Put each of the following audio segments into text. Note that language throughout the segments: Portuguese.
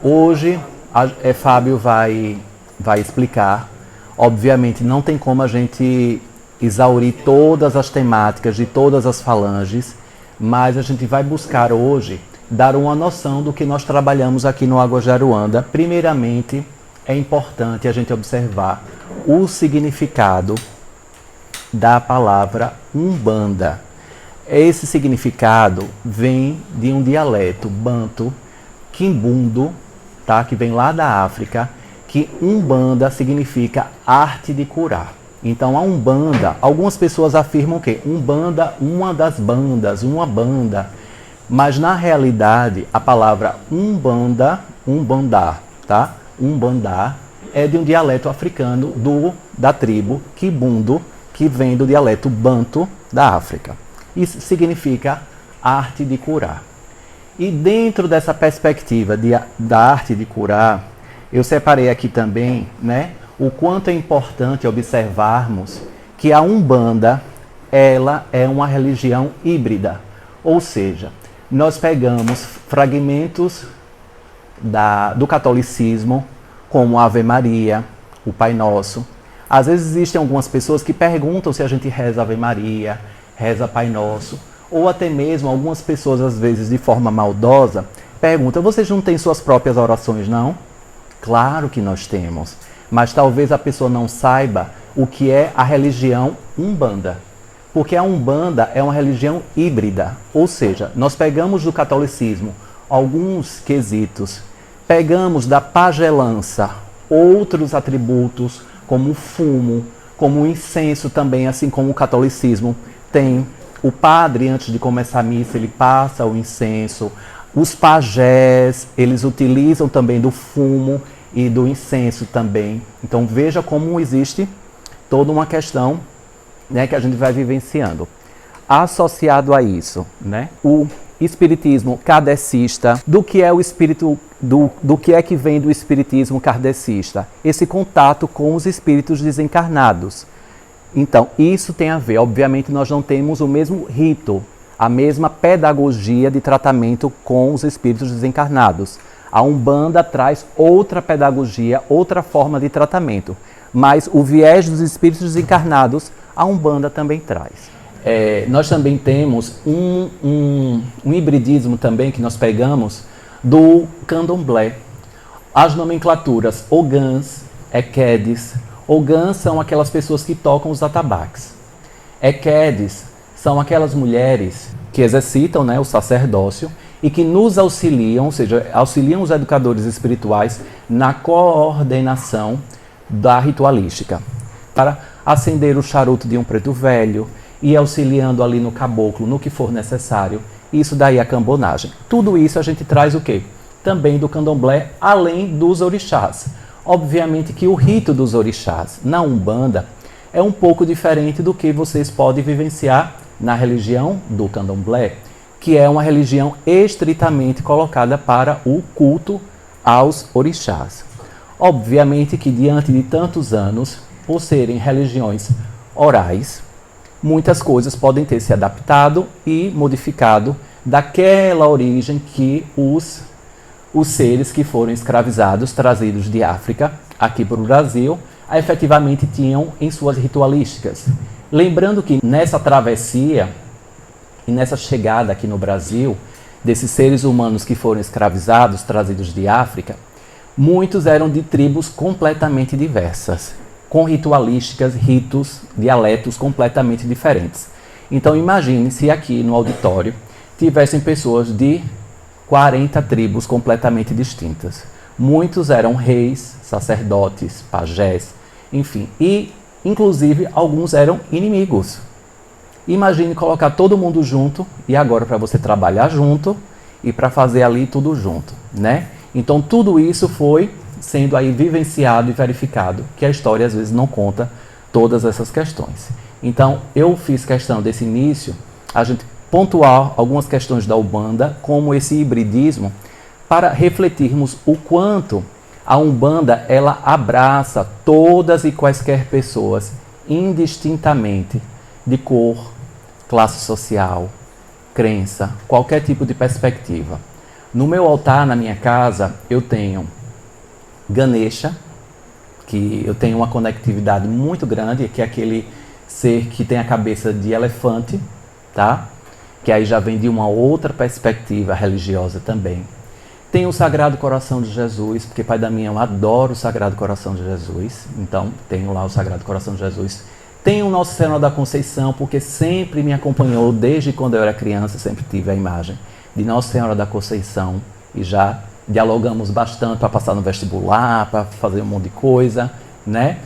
Hoje, Fábio vai explicar. Obviamente, não tem como a gente exaurir todas as temáticas de todas as falanges, mas a gente vai buscar hoje dar uma noção do que nós trabalhamos aqui no Águas de Aruanda. Primeiramente, é importante a gente observar o significado da palavra Umbanda. Esse significado vem de um dialeto banto, quimbundo, tá? Que vem lá da África, que Umbanda significa arte de curar. Então a Umbanda, algumas pessoas afirmam que Umbanda, uma das bandas, uma banda, mas na realidade a palavra Umbanda, Umbandá, tá? Umbandá é de um dialeto africano da tribo Kibundo, que vem do dialeto banto da África. Isso significa arte de curar. E dentro dessa perspectiva da arte de curar, eu separei aqui também, né, o quanto é importante observarmos que a Umbanda, ela é uma religião híbrida. Ou seja, nós pegamos fragmentos do catolicismo, como a Ave Maria, o Pai Nosso. Às vezes existem algumas pessoas que perguntam se a gente reza Ave Maria, reza Pai Nosso, ou até mesmo algumas pessoas, às vezes, de forma maldosa, perguntam: vocês não têm suas próprias orações, não? Claro que nós temos, mas talvez a pessoa não saiba o que é a religião Umbanda. Porque a Umbanda é uma religião híbrida, ou seja, nós pegamos do catolicismo alguns quesitos, pegamos da pagelança outros atributos, como o fumo, como o incenso também, assim como o catolicismo tem. O padre, antes de começar a missa, ele passa o incenso. Os pajés, eles utilizam também do fumo e do incenso também. Então veja como existe toda uma questão, né, que a gente vai vivenciando. Associado a isso, né, o espiritismo kardecista, do que é o espírito, do que é que vem do espiritismo kardecista? Esse contato com os espíritos desencarnados. Então, isso tem a ver, obviamente nós não temos o mesmo rito, a mesma pedagogia de tratamento com os espíritos desencarnados. A Umbanda traz outra pedagogia, outra forma de tratamento, mas o viés dos espíritos desencarnados, a Umbanda também traz. Nós também temos um hibridismo também que nós pegamos do candomblé. As nomenclaturas ogãs, equedes. Ogãs são aquelas pessoas que tocam os atabaques. Equedes são aquelas mulheres que exercitam, né, o sacerdócio e que nos auxiliam, ou seja, auxiliam os educadores espirituais na coordenação da ritualística, para acender o charuto de um preto velho e auxiliando ali no caboclo, no que for necessário. Isso daí é a cambonagem. Tudo isso a gente traz o quê? Também do candomblé, além dos orixás. Obviamente que o rito dos orixás na Umbanda é um pouco diferente do que vocês podem vivenciar na religião do candomblé, que é uma religião estritamente colocada para o culto aos orixás. Obviamente que diante de tantos anos, por serem religiões orais, muitas coisas podem ter se adaptado e modificado daquela origem que os seres que foram escravizados, trazidos de África, aqui para o Brasil, efetivamente tinham em suas ritualísticas. Lembrando que nessa travessia e nessa chegada aqui no Brasil, desses seres humanos que foram escravizados, trazidos de África, muitos eram de tribos completamente diversas, com ritualísticas, ritos, dialetos completamente diferentes. Então imagine se aqui no auditório tivessem pessoas de 40 tribos completamente distintas. Muitos eram reis, sacerdotes, pajés, enfim. E, inclusive, alguns eram inimigos. Imagine colocar todo mundo junto, e agora para você trabalhar junto e para fazer ali tudo junto, né? Então, tudo isso foi sendo aí vivenciado e verificado, que a história às vezes não conta todas essas questões. Então, eu fiz questão desse início, a gente pontuar algumas questões da Umbanda, como esse hibridismo, para refletirmos o quanto a Umbanda ela abraça todas e quaisquer pessoas, indistintamente de cor, classe social, crença, qualquer tipo de perspectiva. No meu altar, na minha casa, eu tenho Ganesha, que eu tenho uma conectividade muito grande, que é aquele ser que tem a cabeça de elefante, tá? Que aí já vem de uma outra perspectiva religiosa também. Tem o Sagrado Coração de Jesus, porque Pai Damião adora o Sagrado Coração de Jesus, então tenho lá o Sagrado Coração de Jesus. Tem o Nossa Senhora da Conceição, porque sempre me acompanhou, desde quando eu era criança, sempre tive a imagem de Nossa Senhora da Conceição e já dialogamos bastante para passar no vestibular, para fazer um monte de coisa, né?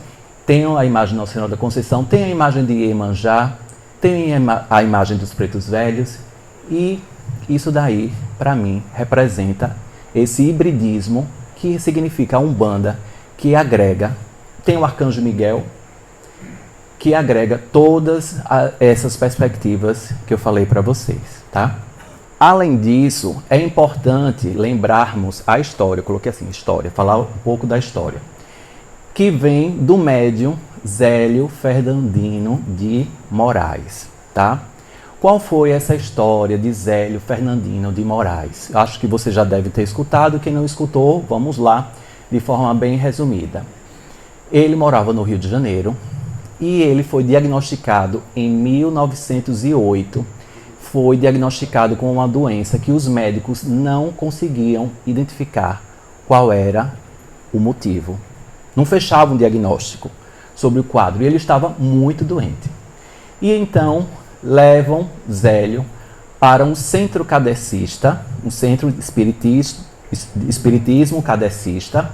Tenho a imagem de Nossa Senhora da Conceição, tem a imagem de Iemanjá, tem a imagem dos pretos velhos e isso daí, para mim, representa esse hibridismo que significa a Umbanda, que agrega, tem o Arcanjo Miguel, que agrega todas essas perspectivas que eu falei para vocês, tá? Além disso, é importante lembrarmos a história, eu coloquei assim, história, falar um pouco da história, que vem do médium Zélio Fernandino de Moraes, tá? Qual foi essa história de Zélio Fernandino de Moraes? Acho que você já deve ter escutado, quem não escutou, vamos lá, de forma bem resumida. Ele morava no Rio de Janeiro e ele foi diagnosticado em 1908, foi diagnosticado com uma doença que os médicos não conseguiam identificar qual era o motivo. Não fechavam um diagnóstico sobre o quadro e ele estava muito doente. E então levam Zélio para um centro kardecista, um centro espiritismo kardecista.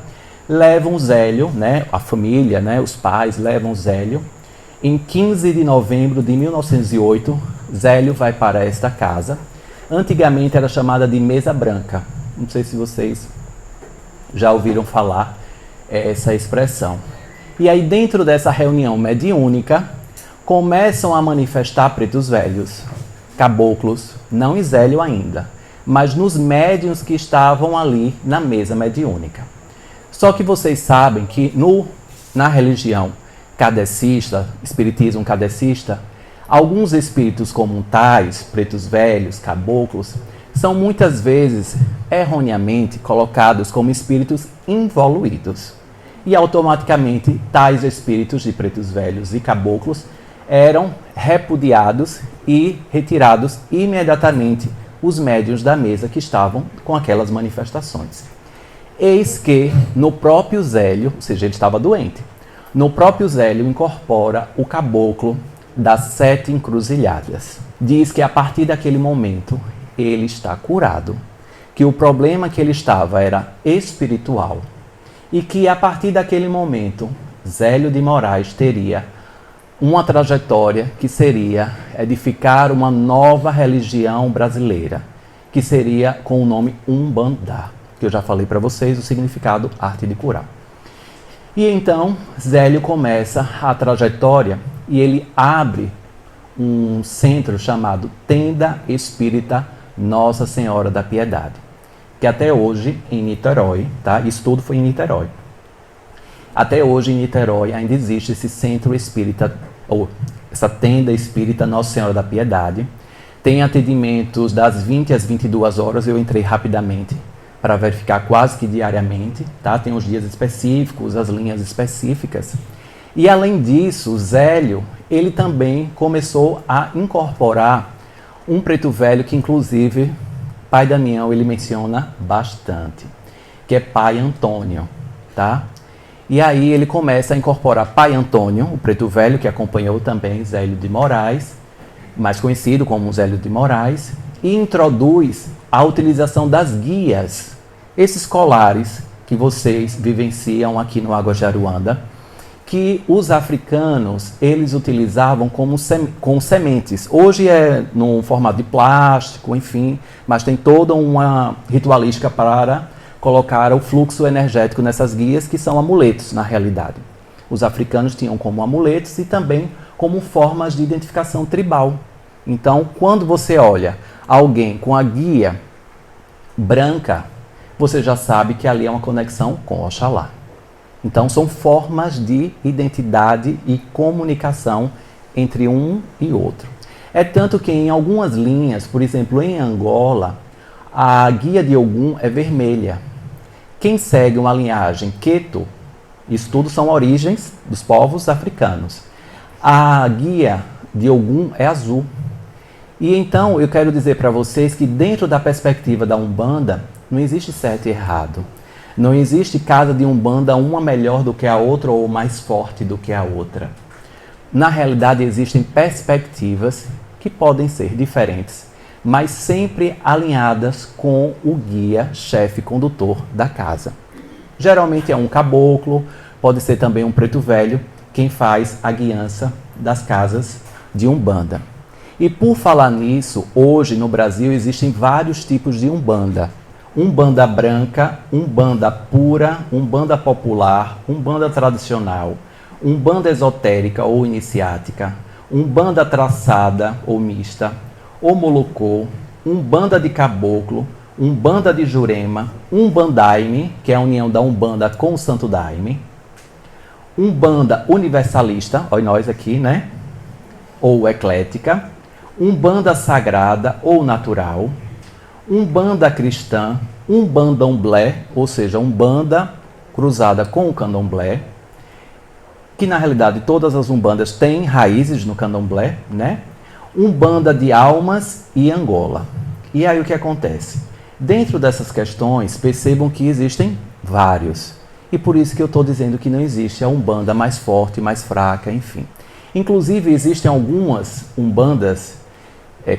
Levam Zélio, né, a família, né, os pais levam Zélio. Em 15 de novembro de 1908, Zélio vai para esta casa. Antigamente era chamada de Mesa Branca. Não sei se vocês já ouviram falar essa expressão. E aí dentro dessa reunião mediúnica, começam a manifestar pretos velhos, caboclos, não em Zélio ainda, mas nos médiuns que estavam ali na mesa mediúnica. Só que vocês sabem que na religião kardecista, espiritismo kardecista, alguns espíritos como tais, pretos velhos, caboclos, são muitas vezes erroneamente colocados como espíritos involuídos. E automaticamente tais espíritos de pretos velhos e caboclos eram repudiados e retirados imediatamente os médiuns da mesa que estavam com aquelas manifestações. Eis que no próprio Zélio, ou seja, ele estava doente, no próprio Zélio incorpora o caboclo das 7 encruzilhadas. Diz que a partir daquele momento ele está curado, que o problema que ele estava era espiritual e que a partir daquele momento Zélio de Moraes teria uma trajetória que seria edificar uma nova religião brasileira, que seria com o nome Umbanda, que eu já falei para vocês o significado arte de curar. E então Zélio começa a trajetória e ele abre um centro chamado Tenda Espírita Nossa Senhora da Piedade, que até hoje em Niterói, tá? Isso tudo foi em Niterói. Até hoje em Niterói ainda existe esse centro espírita, ou essa Tenda Espírita Nossa Senhora da Piedade. Tem atendimentos das 20 às 22 horas, eu entrei rapidamente para verificar quase que diariamente, tá? Tem os dias específicos, as linhas específicas. E além disso, Zélio, ele também começou a incorporar um preto velho que inclusive Pai Damião ele menciona bastante, que é Pai Antônio, tá? E aí ele começa a incorporar Pai Antônio, o preto velho que acompanhou também Zélio de Moraes, mais conhecido como Zélio de Moraes, e introduz a utilização das guias, esses colares que vocês vivenciam aqui no Águas de Aruanda, que os africanos eles utilizavam com sementes. Hoje é no formato de plástico, enfim, mas tem toda uma ritualística para colocar o fluxo energético nessas guias, que são amuletos na realidade. Os africanos tinham como amuletos e também como formas de identificação tribal. Então, quando você olha alguém com a guia branca, você já sabe que ali é uma conexão com Oxalá. Então, são formas de identidade e comunicação entre um e outro. É tanto que em algumas linhas, por exemplo, em Angola, A guia de Ogum é vermelha. Quem segue uma linhagem Keto, isso tudo são origens dos povos africanos. A guia de Ogum é azul. E então eu quero dizer para vocês que dentro da perspectiva da Umbanda, não existe certo e errado. Não existe casa de Umbanda uma melhor do que a outra ou mais forte do que a outra. Na realidade existem perspectivas que podem ser diferentes, mas sempre alinhadas com o guia, chefe, condutor da casa. Geralmente é um caboclo, pode ser também um preto velho, quem faz a guiança das casas de Umbanda. E por falar nisso, hoje no Brasil existem vários tipos de Umbanda. Umbanda branca, Umbanda pura, Umbanda popular, Umbanda tradicional, Umbanda esotérica ou iniciática, Umbanda traçada ou mista, Omolocô, Umbanda de caboclo, Umbanda de Jurema, Umbandaime, que é a união da Umbanda com o Santo Daime, Umbanda universalista, olha nós aqui, né? Ou eclética, Umbanda sagrada ou natural, Umbanda cristã, Umbandomblé, ou seja, Umbanda cruzada com o Candomblé, que na realidade todas as Umbandas têm raízes no Candomblé, né? Umbanda de almas e Angola. E aí o que acontece? Dentro dessas questões, percebam que existem vários. E por isso que eu estou dizendo que não existe a Umbanda mais forte, mais fraca, enfim. Inclusive existem algumas Umbandas,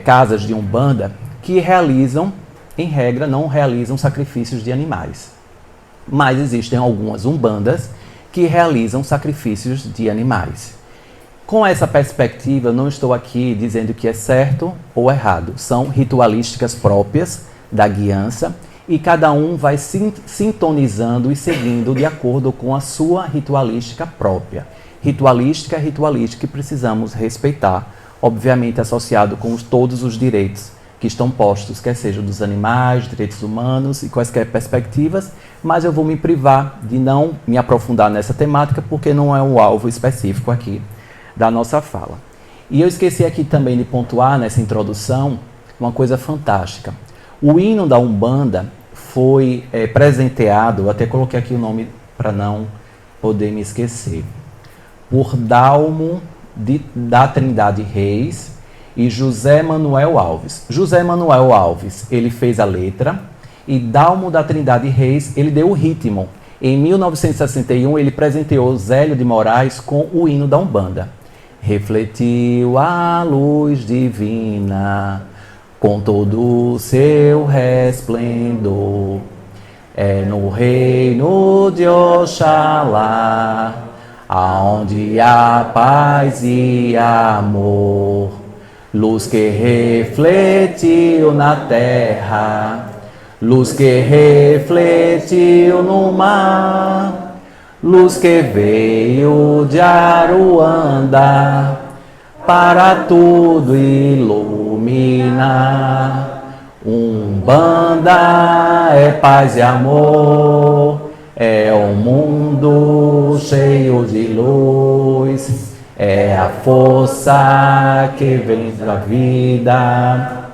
casas de Umbanda, que realizam, em regra, não realizam sacrifícios de animais. Mas existem algumas Umbandas que realizam sacrifícios de animais. Com essa perspectiva, não estou aqui dizendo que é certo ou errado. São ritualísticas próprias da guiança e cada um vai sintonizando e seguindo de acordo com a sua ritualística própria. Ritualística é ritualística que precisamos respeitar, obviamente associado com todos os direitos que estão postos, quer seja dos animais, direitos humanos e quaisquer perspectivas, mas eu vou me privar de não me aprofundar nessa temática porque não é um alvo específico aqui da nossa fala. E eu esqueci aqui também de pontuar nessa introdução uma coisa fantástica. O hino da Umbanda foi presenteado, eu até coloquei aqui o nome para não poder me esquecer, por Dalmo da Trindade Reis e José Manuel Alves. José Manuel Alves, ele fez a letra e Dalmo da Trindade Reis, ele deu o ritmo. Em 1961, ele presenteou Zélio de Moraes com o hino da Umbanda. Refletiu a luz divina com todo o seu resplendor. É no reino de Oxalá, aonde há paz e amor. Luz que refletiu na terra, luz que refletiu no mar, luz que veio de Aruanda para tudo iluminar. Umbanda é paz e amor, é um mundo cheio de luz, é a força que vem da vida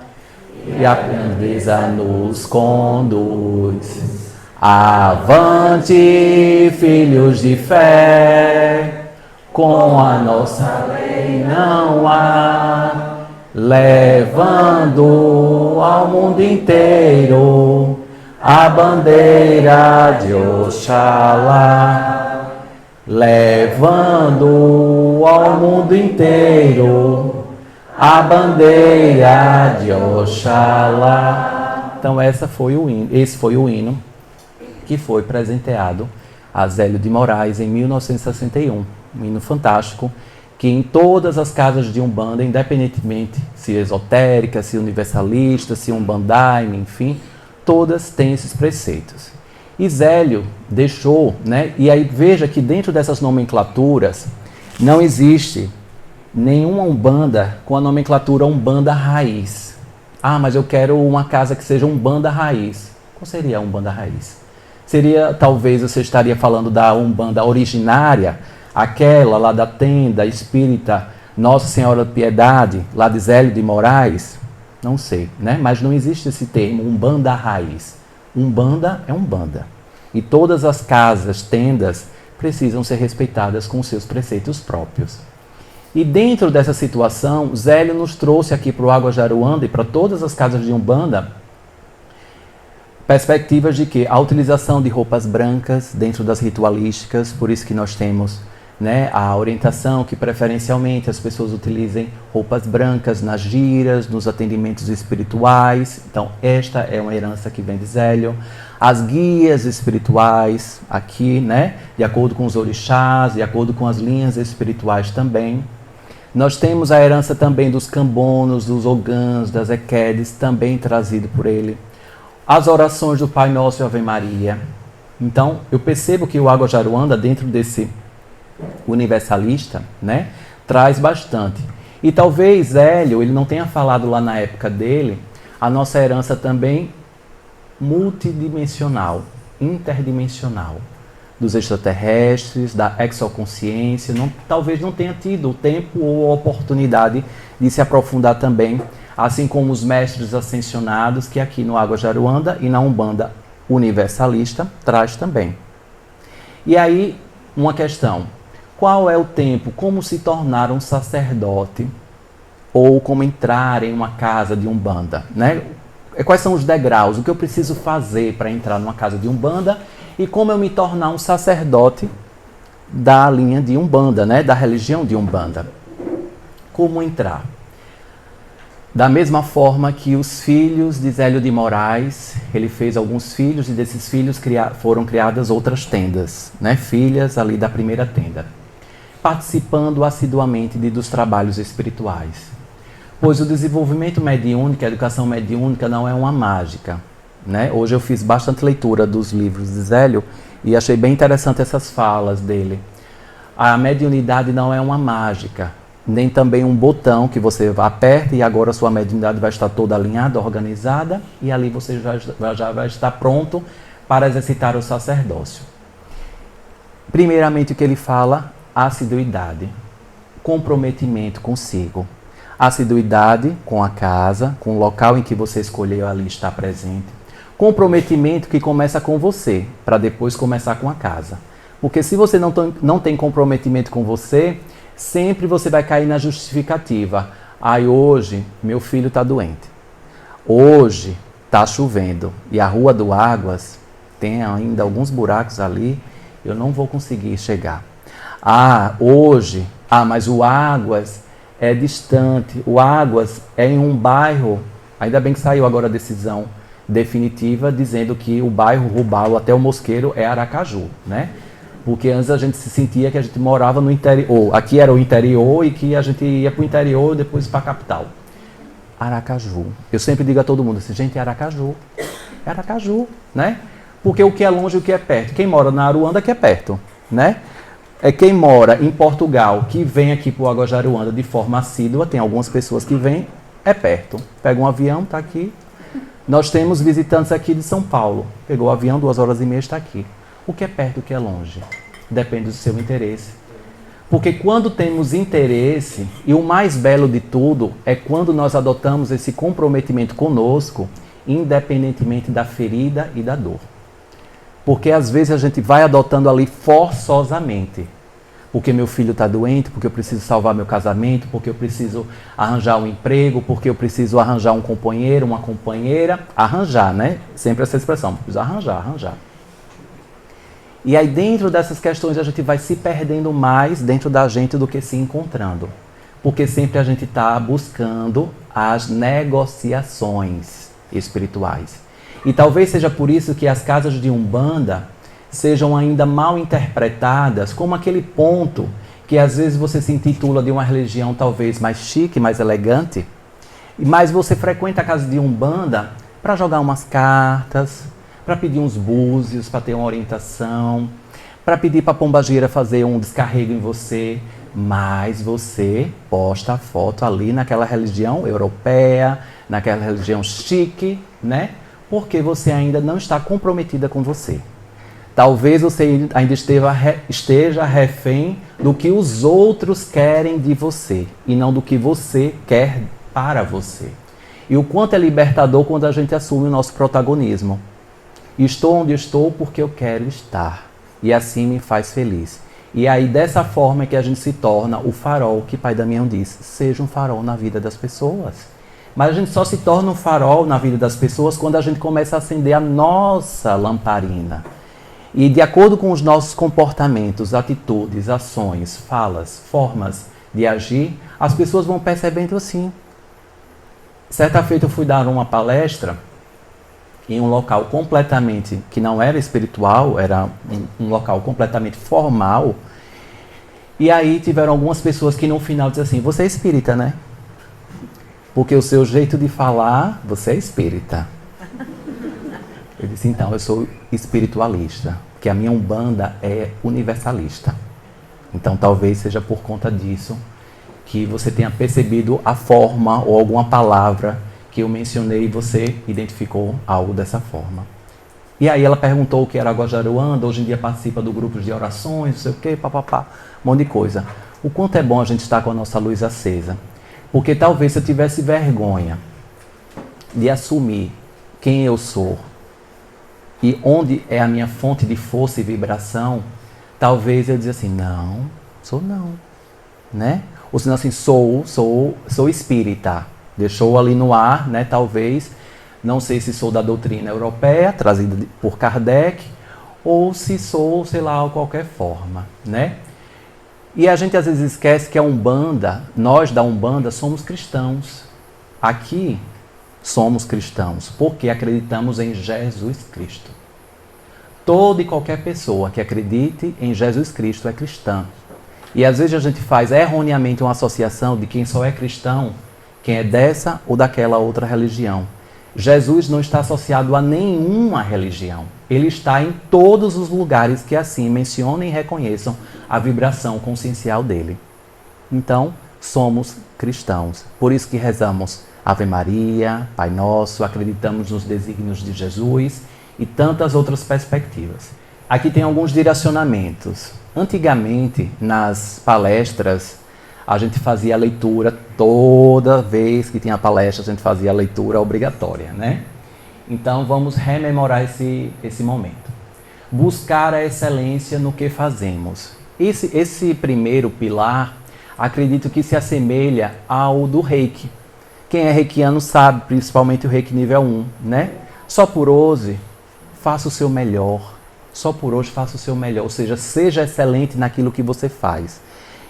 e a grandeza nos conduz. Avante, filhos de fé, com a nossa lei não há, levando ao mundo inteiro a bandeira de Oxalá, levando ao mundo inteiro a bandeira de Oxalá. Então esse foi o hino que foi presenteado a Zélio de Moraes em 1961. Um hino fantástico, que em todas as casas de Umbanda, independentemente se esotérica, se universalista, se umbandaime, enfim, todas têm esses preceitos. E Zélio deixou, né? E aí veja que dentro dessas nomenclaturas não existe nenhuma Umbanda com a nomenclatura Umbanda raiz. Ah, mas eu quero uma casa que seja Umbanda raiz. Qual seria a Umbanda raiz? Seria, talvez você estaria falando da Umbanda originária, aquela lá da tenda espírita Nossa Senhora da Piedade, lá de Zélio de Moraes? Não sei, né? Mas não existe esse termo, Umbanda raiz. Umbanda é Umbanda. E todas as casas, tendas, precisam ser respeitadas com seus preceitos próprios. E dentro dessa situação, Zélio nos trouxe aqui para o Água Jaruanda e para todas as casas de Umbanda perspectivas de que a utilização de roupas brancas dentro das ritualísticas, por isso que nós temos, né, a orientação que preferencialmente as pessoas utilizem roupas brancas nas giras, nos atendimentos espirituais. Então esta é uma herança que vem de Zélio. As guias espirituais aqui, né, de acordo com os orixás, de acordo com as linhas espirituais também. Nós temos a herança também dos cambonos, dos ogãs, das equedes, também trazido por ele. As orações do Pai Nosso e Ave Maria. Então, eu percebo que o Água Jaruanda, dentro desse universalista, né, traz bastante. E talvez Hélio, ele não tenha falado lá na época dele, a nossa herança também multidimensional, interdimensional, dos extraterrestres, da exoconsciência. Talvez não tenha tido o tempo ou a oportunidade de se aprofundar também, assim como os mestres ascensionados, que aqui no Água Jaruanda e na Umbanda universalista traz também. E aí, uma questão: qual é o tempo? Como se tornar um sacerdote? Ou como entrar em uma casa de Umbanda, né? Quais são os degraus? O que eu preciso fazer para entrar numa casa de Umbanda? E como eu me tornar um sacerdote da linha de Umbanda, né? Da religião de Umbanda? Como entrar? Da mesma forma que os filhos de Zélio de Moraes, ele fez alguns filhos e desses filhos foram criadas outras tendas, né? Filhas ali da primeira tenda, participando assiduamente dos trabalhos espirituais. Pois o desenvolvimento mediúnico, a educação mediúnica não é uma mágica, né? Hoje eu fiz bastante leitura dos livros de Zélio e achei bem interessante essas falas dele. A mediunidade não é uma mágica, nem também um botão que você aperta e agora a sua mediunidade vai estar toda alinhada, organizada, e ali você já vai estar pronto para exercitar o sacerdócio. Primeiramente o que ele fala: assiduidade, comprometimento consigo. Assiduidade com a casa, com o local em que você escolheu ali estar presente. Comprometimento que começa com você, para depois começar com a casa. Porque se você não tem comprometimento com você, sempre você vai cair na justificativa. Hoje meu filho está doente. Hoje está chovendo e a Rua do Águas tem ainda alguns buracos ali, eu não vou conseguir chegar. Hoje, mas o Águas é distante, o Águas é em um bairro, ainda bem que saiu agora a decisão definitiva dizendo que o bairro Rubalo até o Mosqueiro é Aracaju, né? Porque antes a gente se sentia que a gente morava no interior, aqui era o interior e que a gente ia para o interior e depois para a capital. Aracaju. Eu sempre digo a todo mundo assim, gente, é Aracaju, né? Porque o que é longe e o que é perto. Quem mora na Aruanda que é perto, né? É quem mora em Portugal, que vem aqui para o Água Jaruanda de forma assídua, tem algumas pessoas que vêm, é perto. Pega um avião, está aqui. Nós temos visitantes aqui de São Paulo. Pegou o avião, 2h30, está aqui. O que é perto e o que é longe? Depende do seu interesse. Porque quando temos interesse, e o mais belo de tudo, é quando nós adotamos esse comprometimento conosco, independentemente da ferida e da dor. Porque às vezes a gente vai adotando ali forçosamente. Porque meu filho está doente, porque eu preciso salvar meu casamento, porque eu preciso arranjar um emprego, porque eu preciso arranjar um companheiro, uma companheira. Arranjar, né? Sempre essa expressão, preciso arranjar. E aí dentro dessas questões a gente vai se perdendo mais dentro da gente do que se encontrando. Porque sempre a gente está buscando as negociações espirituais. E talvez seja por isso que as casas de Umbanda sejam ainda mal interpretadas como aquele ponto que às vezes você se intitula de uma religião talvez mais chique, mais elegante, mas você frequenta a casa de Umbanda para jogar umas cartas, para pedir uns búzios, para ter uma orientação, para pedir para a pombagira fazer um descarrego em você, mas você posta a foto ali naquela religião europeia, naquela religião chique, né? Porque você ainda não está comprometida com você. Talvez você ainda esteja refém do que os outros querem de você e não do que você quer para você. E o quanto é libertador quando a gente assume o nosso protagonismo. Estou onde estou porque eu quero estar. E assim me faz feliz. E aí, dessa forma é que a gente se torna o farol que Pai Damião diz. Seja um farol na vida das pessoas. Mas a gente só se torna um farol na vida das pessoas quando a gente começa a acender a nossa lamparina. E de acordo com os nossos comportamentos, atitudes, ações, falas, formas de agir, as pessoas vão percebendo assim. Certa feita eu fui dar uma palestra em um local completamente, que não era espiritual, era um local completamente formal. E aí tiveram algumas pessoas que no final disseram assim, você é espírita, né? Porque o seu jeito de falar, você é espírita. Eu disse, então, eu sou espiritualista, porque a minha Umbanda é universalista. Então talvez seja por conta disso que você tenha percebido a forma ou alguma palavra que eu mencionei e você identificou algo dessa forma. E aí ela perguntou o que era Aguajaruanda, hoje em dia participa do grupo de orações, não sei o quê, papapá, um monte de coisa. O quanto é bom a gente estar com a nossa luz acesa. Porque talvez se eu tivesse vergonha de assumir quem eu sou e onde é a minha fonte de força e vibração, talvez eu dizia assim, não, sou não, né? Ou senão assim, sou espírita. Deixou ali no ar, né? Talvez, não sei se sou da doutrina europeia, trazida por Kardec, ou se sou, sei lá, de qualquer forma, né? E a gente às vezes esquece que a Umbanda, nós da Umbanda somos cristãos. Aqui somos cristãos, porque acreditamos em Jesus Cristo. Toda e qualquer pessoa que acredite em Jesus Cristo é cristã. E às vezes a gente faz erroneamente uma associação de quem só é cristão, quem é dessa ou daquela outra religião. Jesus não está associado a nenhuma religião. Ele está em todos os lugares que assim mencionem e reconheçam a vibração consciencial dele. Então, somos cristãos. Por isso que rezamos Ave Maria, Pai Nosso, acreditamos nos desígnios de Jesus e tantas outras perspectivas. Aqui tem alguns direcionamentos. Antigamente, nas palestras, a gente fazia a leitura, toda vez que tinha palestra, a gente fazia a leitura obrigatória, né? Então, vamos rememorar esse momento. Buscar a excelência no que fazemos. Esse primeiro pilar, acredito que se assemelha ao do Reiki. Quem é reikiano sabe, principalmente o Reiki nível 1, né? Só por hoje, faça o seu melhor. Só por hoje, faça o seu melhor. Ou seja excelente naquilo que você faz.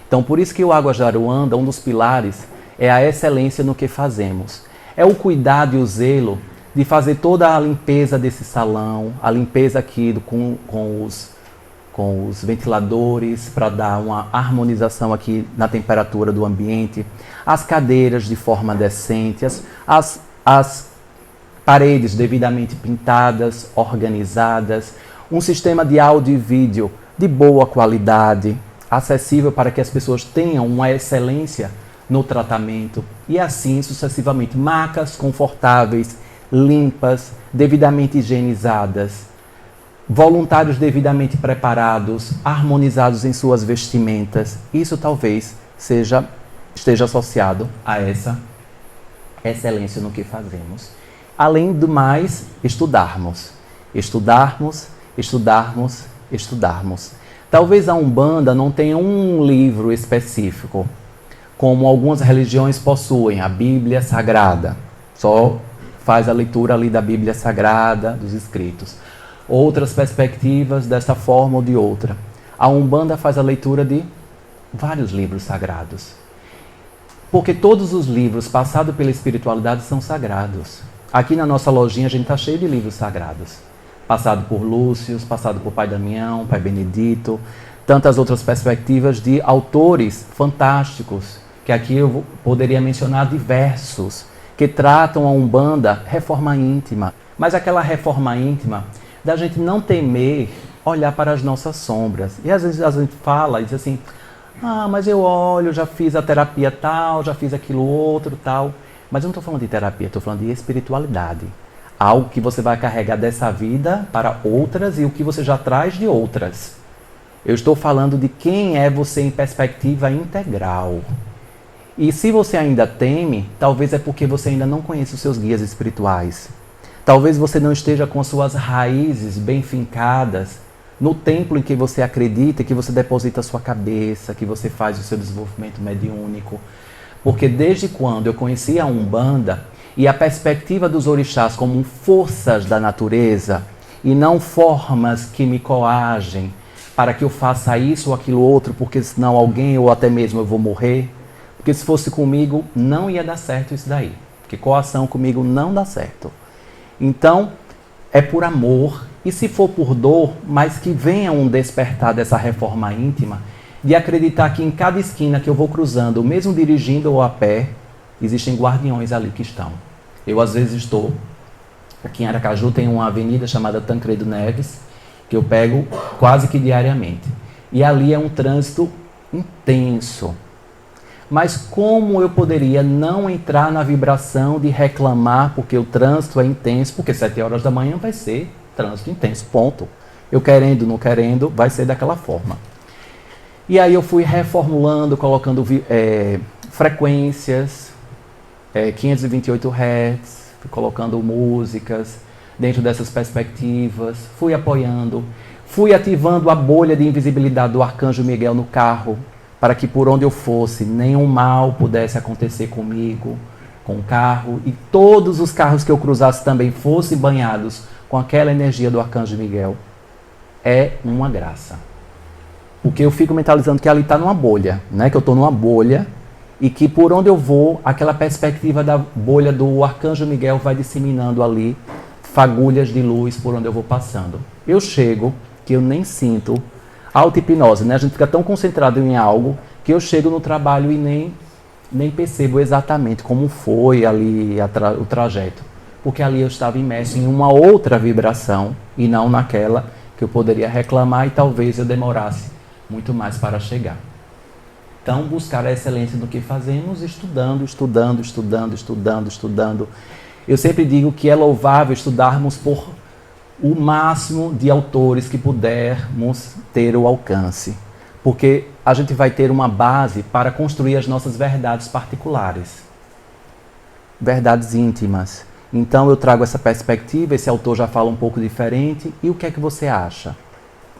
Então, por isso que o Aguajaruanda, um dos pilares, é a excelência no que fazemos. É o cuidado e o zelo de fazer toda a limpeza desse salão, a limpeza aqui com os ventiladores, para dar uma harmonização aqui na temperatura do ambiente, as cadeiras de forma decente, as paredes devidamente pintadas, organizadas, um sistema de áudio e vídeo de boa qualidade, acessível para que as pessoas tenham uma excelência no tratamento e assim sucessivamente. Macas confortáveis, limpas, devidamente higienizadas, voluntários devidamente preparados, harmonizados em suas vestimentas. Isso talvez esteja associado a essa excelência no que fazemos. Além do mais, estudarmos. Talvez a Umbanda não tenha um livro específico, como algumas religiões possuem, a Bíblia Sagrada. Só faz a leitura ali da Bíblia Sagrada, dos escritos. Outras perspectivas dessa forma ou de outra. A Umbanda faz a leitura de vários livros sagrados. Porque todos os livros passados pela espiritualidade são sagrados. Aqui na nossa lojinha a gente está cheio de livros sagrados. Passado por Lúcio, passado por Pai Damião, Pai Benedito, tantas outras perspectivas de autores fantásticos, que aqui eu poderia mencionar diversos, que tratam a Umbanda reforma íntima. Mas aquela reforma íntima da gente não temer olhar para as nossas sombras. E às vezes a gente fala e diz assim, mas eu olho, já fiz a terapia tal, já fiz aquilo outro tal. Mas eu não estou falando de terapia, estou falando de espiritualidade. Algo que você vai carregar dessa vida para outras e o que você já traz de outras. Eu estou falando de quem é você em perspectiva integral. E se você ainda teme, talvez é porque você ainda não conhece os seus guias espirituais. Talvez você não esteja com as suas raízes bem fincadas no templo em que você acredita, que você deposita a sua cabeça, que você faz o seu desenvolvimento mediúnico. Porque desde quando eu conheci a Umbanda e a perspectiva dos orixás como forças da natureza e não formas que me coagem para que eu faça isso ou aquilo outro, porque senão alguém ou até mesmo eu vou morrer. Porque se fosse comigo, não ia dar certo isso daí. Porque coação comigo não dá certo. Então, é por amor. E se for por dor, mas que venha um despertar dessa reforma íntima, de acreditar que em cada esquina que eu vou cruzando, mesmo dirigindo ou a pé, existem guardiões ali que estão. Eu, às vezes, estou... Aqui em Aracaju tem uma avenida chamada Tancredo Neves, que eu pego quase que diariamente. E ali é um trânsito intenso. Mas como eu poderia não entrar na vibração de reclamar porque o trânsito é intenso, porque 7 horas da manhã vai ser trânsito intenso, ponto. Eu querendo, não querendo, vai ser daquela forma. E aí eu fui reformulando, colocando frequências, 528 Hz, fui colocando músicas dentro dessas perspectivas, fui apoiando, fui ativando a bolha de invisibilidade do Arcanjo Miguel no carro, para que por onde eu fosse, nenhum mal pudesse acontecer comigo, com o carro, e todos os carros que eu cruzasse também fossem banhados com aquela energia do Arcanjo Miguel. É uma graça. Porque eu fico mentalizando que ali está numa bolha, né? Que eu estou numa bolha, e que por onde eu vou, aquela perspectiva da bolha do Arcanjo Miguel vai disseminando ali fagulhas de luz por onde eu vou passando. Eu chego, que eu nem sinto auto-hipnose, né? A gente fica tão concentrado em algo que eu chego no trabalho e nem percebo exatamente como foi ali o trajeto. Porque ali eu estava imerso em uma outra vibração e não naquela que eu poderia reclamar e talvez eu demorasse muito mais para chegar. Então, buscar a excelência no que fazemos, estudando. Eu sempre digo que é louvável estudarmos por o máximo de autores que pudermos ter o alcance, porque a gente vai ter uma base para construir as nossas verdades particulares, verdades íntimas. Então eu trago essa perspectiva, esse autor já fala um pouco diferente, e o que é que você acha?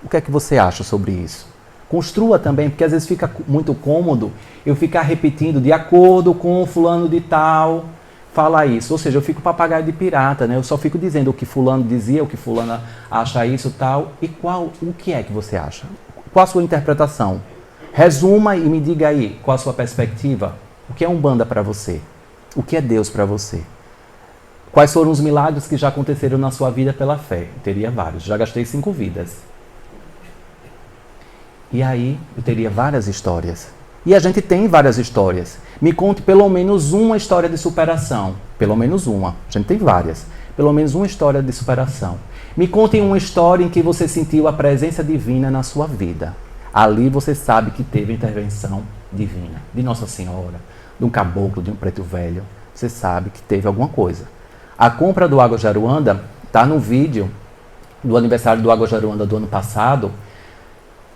O que é que você acha sobre isso? Construa também, porque às vezes fica muito cômodo eu ficar repetindo de acordo com fulano de tal, fala isso. Ou seja, eu fico papagaio de pirata, né? Eu só fico dizendo o que fulano dizia, o que fulana acha isso, tal. E o que é que você acha? Qual a sua interpretação? Resuma e me diga aí, qual a sua perspectiva? O que é Umbanda para você? O que é Deus para você? Quais foram os milagres que já aconteceram na sua vida pela fé? Eu teria vários, já gastei 5 vidas. E aí, eu teria várias histórias. E a gente tem várias histórias. Me conte pelo menos uma história de superação. Pelo menos uma. A gente tem várias. Pelo menos uma história de superação. Me conte uma história em que você sentiu a presença divina na sua vida. Ali você sabe que teve intervenção divina. De Nossa Senhora, de um caboclo, de um preto velho. Você sabe que teve alguma coisa. A compra do Águas de Aruanda está no vídeo do aniversário do Águas de Aruanda do ano passado.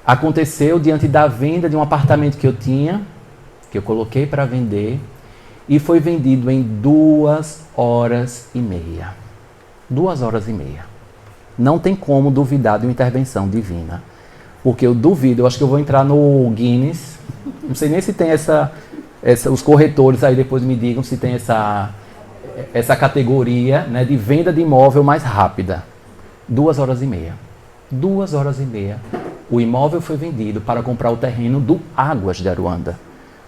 Aconteceu diante da venda de um apartamento que eu tinha, que eu coloquei para vender, e foi vendido em 2 horas e meia. 2 horas e meia. Não tem como duvidar de uma intervenção divina. Porque eu duvido, eu acho que eu vou entrar no Guinness, não sei nem se tem os corretores aí depois me digam se tem essa categoria, né, de venda de imóvel mais rápida. 2 horas e meia. 2 horas e meia. O imóvel foi vendido para comprar o terreno do Águas de Aruanda.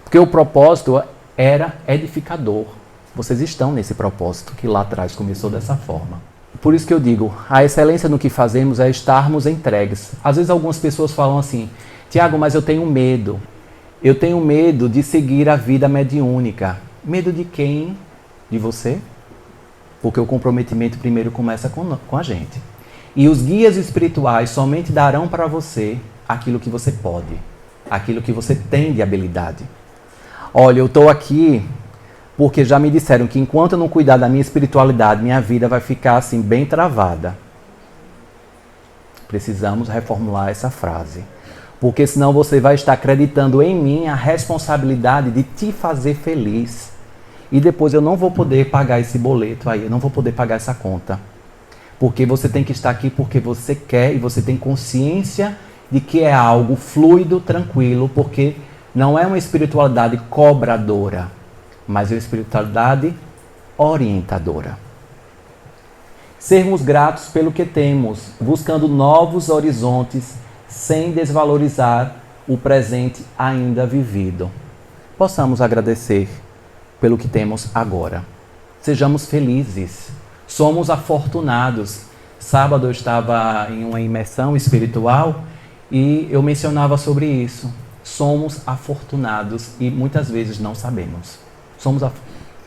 Porque o propósito era edificador. Vocês estão nesse propósito que lá atrás começou dessa forma. Por isso que eu digo, a excelência no que fazemos é estarmos entregues. Às vezes algumas pessoas falam assim, Tiago, mas eu tenho medo. Eu tenho medo de seguir a vida mediúnica. Medo de quem? De você? Porque o comprometimento primeiro começa com a gente. E os guias espirituais somente darão para você aquilo que você pode, aquilo que você tem de habilidade. Olha, eu estou aqui porque já me disseram que enquanto eu não cuidar da minha espiritualidade, minha vida vai ficar assim bem travada. Precisamos reformular essa frase. Porque senão você vai estar acreditando em mim a responsabilidade de te fazer feliz. E depois eu não vou poder pagar esse boleto aí, eu não vou poder pagar essa conta. Porque você tem que estar aqui porque você quer e você tem consciência de que é algo fluido, tranquilo, porque não é uma espiritualidade cobradora, mas é uma espiritualidade orientadora. Sermos gratos pelo que temos, buscando novos horizontes, sem desvalorizar o presente ainda vivido. Possamos agradecer pelo que temos agora. Sejamos felizes. Somos afortunados. Sábado eu estava em uma imersão espiritual e eu mencionava sobre isso. Somos afortunados e muitas vezes não sabemos. Somos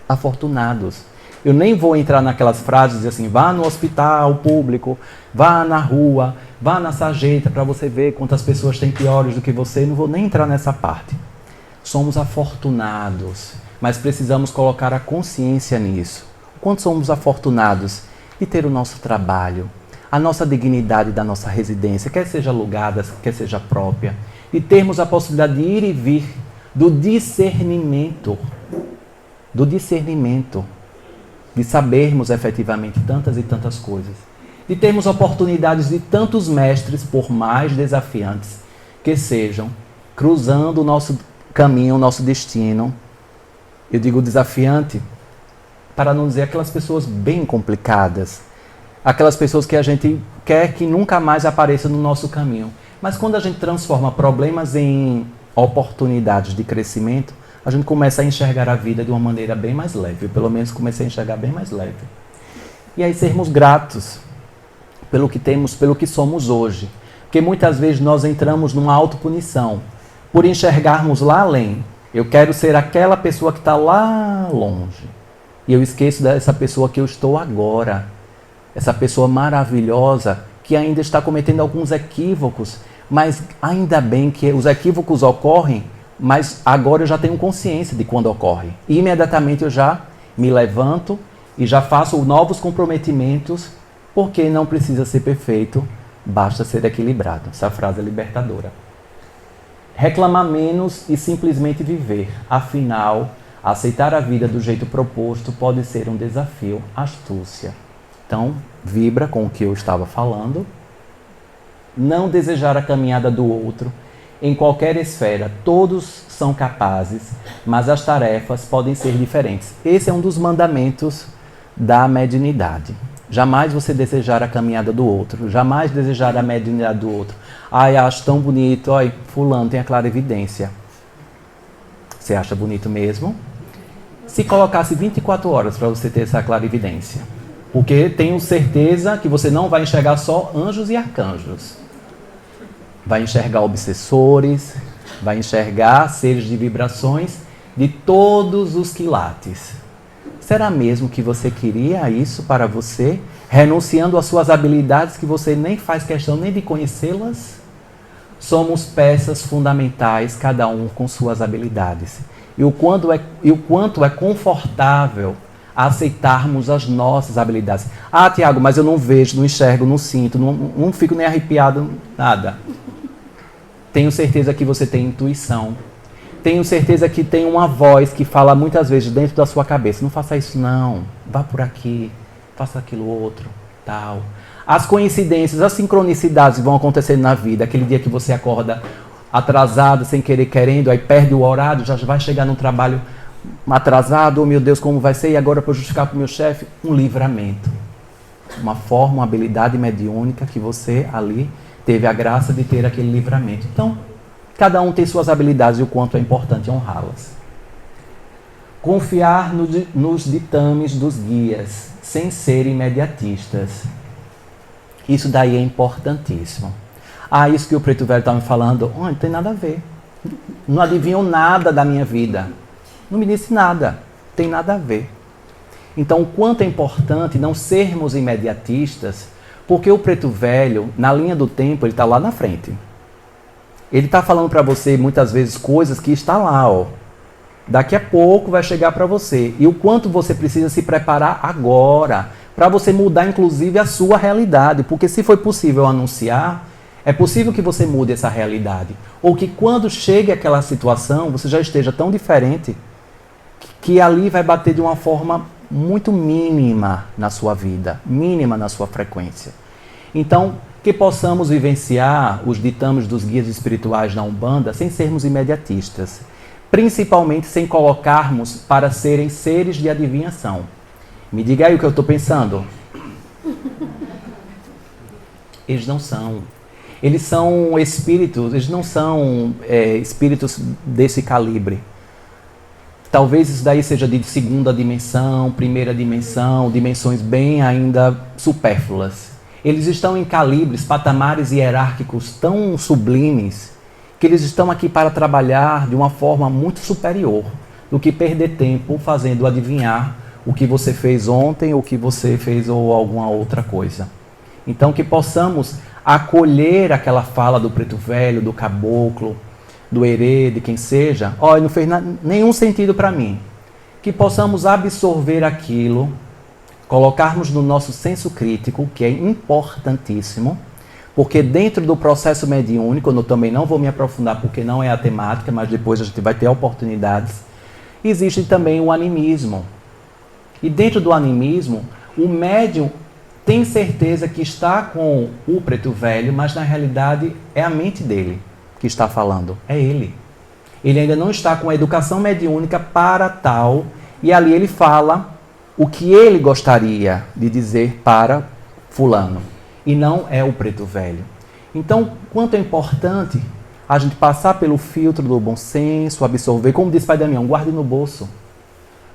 afortunados. Eu nem vou entrar naquelas frases assim, vá no hospital público, vá na rua, vá na sarjeta para você ver quantas pessoas têm piores do que você. Não vou nem entrar nessa parte. Somos afortunados, mas precisamos colocar a consciência nisso. O quanto somos afortunados de ter o nosso trabalho, a nossa dignidade da nossa residência, quer seja alugada, quer seja própria, e termos a possibilidade de ir e vir, do discernimento, de sabermos efetivamente tantas e tantas coisas, de termos oportunidades de tantos mestres, por mais desafiantes que sejam, cruzando o nosso caminho, o nosso destino. Eu digo desafiante para não dizer aquelas pessoas bem complicadas, aquelas pessoas que a gente quer que nunca mais apareçam no nosso caminho. Mas quando a gente transforma problemas em oportunidades de crescimento, a gente começa a enxergar a vida de uma maneira bem mais leve. Eu, pelo menos, comecei a enxergar bem mais leve. E aí sermos gratos pelo que temos, pelo que somos hoje. Porque muitas vezes nós entramos numa autopunição por enxergarmos lá além. Eu quero ser aquela pessoa que está lá longe. E eu esqueço dessa pessoa que eu estou agora. Essa pessoa maravilhosa que ainda está cometendo alguns equívocos. Mas ainda bem que os equívocos ocorrem, mas agora eu já tenho consciência de quando ocorre. E imediatamente eu já me levanto e já faço novos comprometimentos, porque não precisa ser perfeito, basta ser equilibrado. Essa frase é libertadora. Reclamar menos e simplesmente viver. Afinal, aceitar a vida do jeito proposto pode ser um desafio. Astúcia. Então, vibra com o que eu estava falando. Não desejar a caminhada do outro. Em qualquer esfera, todos são capazes, mas as tarefas podem ser diferentes. Esse é um dos mandamentos da mediunidade. Jamais você desejar a caminhada do outro, jamais desejar a mediunidade do outro. Ai, acho tão bonito, ai, fulano tem a clarividência. Você acha bonito mesmo? Se colocasse 24 horas para você ter essa clarividência, porque tenho certeza que você não vai enxergar só anjos e arcanjos. Vai enxergar obsessores, vai enxergar seres de vibrações de todos os quilates. Será mesmo que você queria isso para você, renunciando às suas habilidades que você nem faz questão nem de conhecê-las? Somos peças fundamentais, cada um com suas habilidades. E o quanto é confortável aceitarmos as nossas habilidades. Ah, Tiago, mas eu não vejo, não enxergo, não sinto, não fico nem arrepiado, nada. Tenho certeza que você tem intuição. Tenho certeza que tem uma voz que fala muitas vezes dentro da sua cabeça. Não faça isso não, vá por aqui, faça aquilo outro, tal. As coincidências, as sincronicidades vão acontecendo na vida. Aquele dia que você acorda atrasado, sem querer, querendo, aí perde o horário, já vai chegar no trabalho atrasado. Oh meu Deus, como vai ser? E agora para justificar para o meu chefe? Um livramento. Uma forma, uma habilidade mediúnica que você ali teve a graça de ter aquele livramento. Então, cada um tem suas habilidades e o quanto é importante honrá-las. Confiar nos ditames dos guias, sem ser imediatistas. Isso daí é importantíssimo. Ah, isso que o Preto Velho está me falando, não tem nada a ver. Não adivinham nada da minha vida. Não me disse nada. Tem nada a ver. Então, o quanto é importante não sermos imediatistas, porque o Preto Velho, na linha do tempo, ele está lá na frente. Ele está falando para você, muitas vezes, coisas que está lá, ó. Daqui a pouco vai chegar para você. E o quanto você precisa se preparar agora, para você mudar, inclusive, a sua realidade. Porque se foi possível anunciar, É possível que você mude essa realidade. Ou que quando chegue aquela situação, você já esteja tão diferente que ali vai bater de uma forma muito mínima na sua vida, mínima na sua frequência. Então, que possamos vivenciar os ditames dos guias espirituais da Umbanda sem sermos imediatistas, principalmente sem colocarmos para serem seres de adivinhação. Me diga aí o que eu estou pensando. Eles não são. Eles são espíritos, eles não são espíritos desse calibre. Talvez isso daí seja de segunda dimensão, primeira dimensão, dimensões bem ainda supérfluas. Eles estão em calibres, patamares hierárquicos tão sublimes que eles estão aqui para trabalhar de uma forma muito superior do que perder tempo fazendo adivinhar o que você fez ontem, o que você fez ou alguma outra coisa. Então que possamos acolher aquela fala do preto velho, do caboclo, do herê, de quem seja, não fez nenhum sentido para mim. Que possamos absorver aquilo, colocarmos no nosso senso crítico, que é importantíssimo, porque dentro do processo mediúnico, eu também não vou me aprofundar porque não é a temática, mas depois a gente vai ter oportunidades, existe também o animismo. E dentro do animismo, o médium tem certeza que está com o preto velho, mas na realidade é a mente dele que está falando, é ele. Ele ainda não está com a educação mediúnica para tal, e ali ele fala o que ele gostaria de dizer para fulano, e não é o preto velho. Então, quanto é importante a gente passar pelo filtro do bom senso, absorver, como diz Pai Damião, guarde no bolso.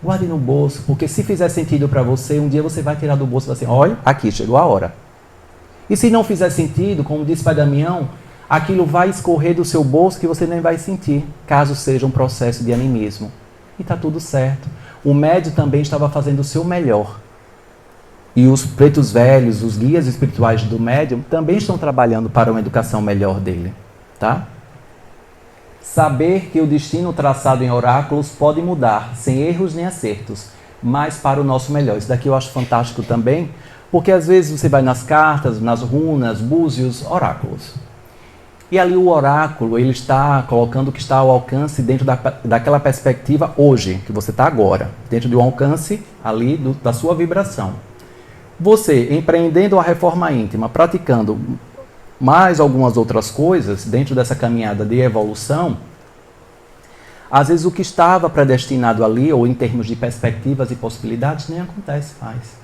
Guarde no bolso, porque se fizer sentido para você, um dia você vai tirar do bolso e vai assim, olha, aqui, chegou a hora. E se não fizer sentido, como diz Pai Damião, aquilo vai escorrer do seu bolso que você nem vai sentir, caso seja um processo de animismo. E está tudo certo. O médium também estava fazendo o seu melhor. E os pretos velhos, os guias espirituais do médium, também estão trabalhando para uma educação melhor dele. Tá? Saber que o destino traçado em oráculos pode mudar, sem erros nem acertos, mas para o nosso melhor. Isso daqui eu acho fantástico também, porque às vezes você vai nas cartas, nas runas, búzios, oráculos. E ali o oráculo, ele está colocando o que está ao alcance dentro daquela perspectiva hoje, que você está agora, dentro de um alcance ali da sua vibração. Você, empreendendo a reforma íntima, praticando mais algumas outras coisas dentro dessa caminhada de evolução, às vezes o que estava predestinado ali, ou em termos de perspectivas e possibilidades, nem acontece mais.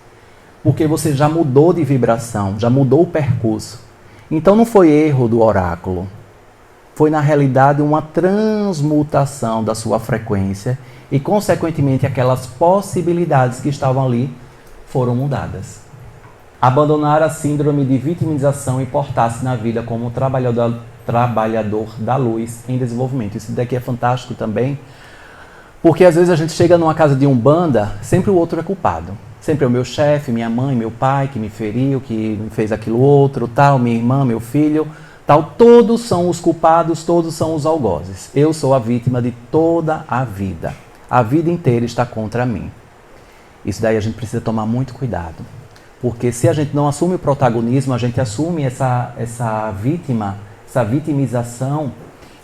Porque você já mudou de vibração, já mudou o percurso. Então não foi erro do oráculo, foi na realidade uma transmutação da sua frequência e consequentemente aquelas possibilidades que estavam ali foram mudadas. Abandonar a síndrome de vitimização e portar-se na vida como um trabalhador da luz em desenvolvimento. Isso daqui é fantástico também, porque às vezes a gente chega numa casa de umbanda, sempre o outro é culpado. Sempre é o meu chefe, minha mãe, meu pai, que me feriu, que me fez aquilo outro, tal, minha irmã, meu filho, tal. Todos são os culpados, todos são os algozes. Eu sou a vítima de toda a vida. A vida inteira está contra mim. Isso daí a gente precisa tomar muito cuidado. Porque se a gente não assume o protagonismo, a gente assume essa vítima, essa vitimização,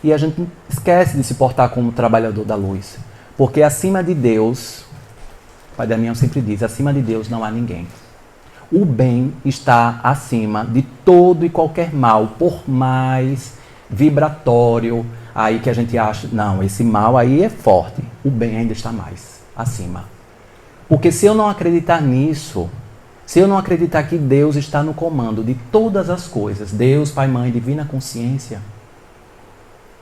e a gente esquece de se portar como trabalhador da luz. Porque acima de Deus, Pai Damião sempre diz, acima de Deus não há ninguém. O bem está acima de todo e qualquer mal, por mais vibratório aí que a gente acha, não, esse mal aí é forte, o bem ainda está mais acima. Porque se eu não acreditar nisso, se eu não acreditar que Deus está no comando de todas as coisas, Deus, Pai, Mãe, Divina Consciência,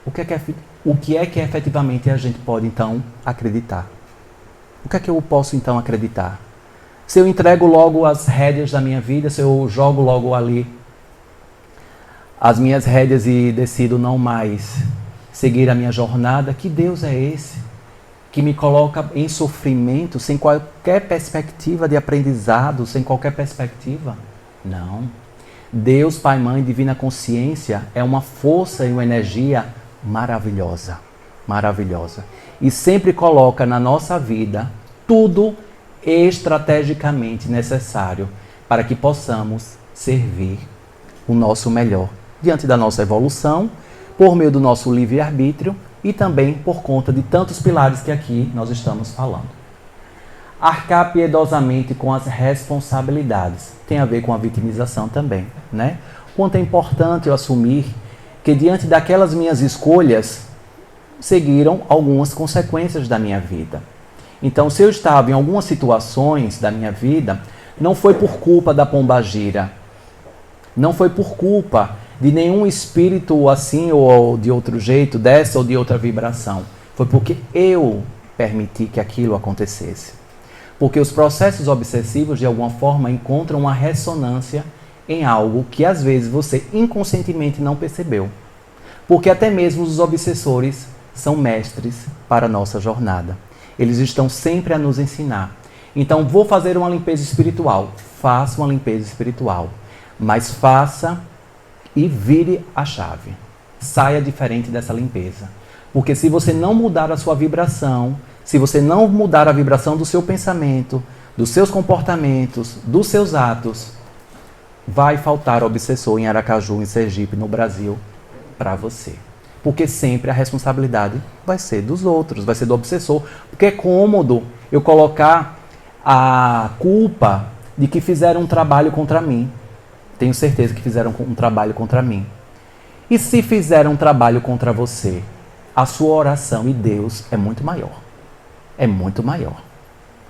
o que é que efetivamente a gente pode então acreditar? O que é que eu posso então acreditar? Se eu entrego logo as rédeas da minha vida, se eu jogo logo ali as minhas rédeas e decido não mais seguir a minha jornada, que Deus é esse que me coloca em sofrimento, sem qualquer perspectiva de aprendizado, sem qualquer perspectiva? Não. Deus, Pai, Mãe, Divina Consciência é uma força e uma energia maravilhosa, maravilhosa. E sempre coloca na nossa vida tudo estrategicamente necessário para que possamos servir o nosso melhor diante da nossa evolução, por meio do nosso livre-arbítrio e também por conta de tantos pilares que aqui nós estamos falando. Arcar piedosamente com as responsabilidades. Tem a ver com a vitimização também, né? Quanto é importante eu assumir que diante daquelas minhas escolhas seguiram algumas consequências da minha vida. Então, se eu estava em algumas situações da minha vida, não foi por culpa da pombagira, não foi por culpa de nenhum espírito assim ou de outro jeito, dessa ou de outra vibração. Foi porque eu permiti que aquilo acontecesse. Porque os processos obsessivos, de alguma forma, encontram uma ressonância em algo que, às vezes, você inconscientemente não percebeu. Porque até mesmo os obsessores são mestres para a nossa jornada. Eles estão sempre a nos ensinar. Então, vou fazer uma limpeza espiritual. Faça uma limpeza espiritual. Mas faça e vire a chave. Saia diferente dessa limpeza. Porque se você não mudar a sua vibração, se você não mudar a vibração do seu pensamento, dos seus comportamentos, dos seus atos, vai faltar obsessor em Aracaju, em Sergipe, no Brasil, para você. Porque sempre a responsabilidade vai ser dos outros, vai ser do obsessor. Porque é cômodo eu colocar a culpa de que fizeram um trabalho contra mim. Tenho certeza que fizeram um trabalho contra mim. E se fizeram um trabalho contra você, a sua oração e Deus é muito maior. É muito maior.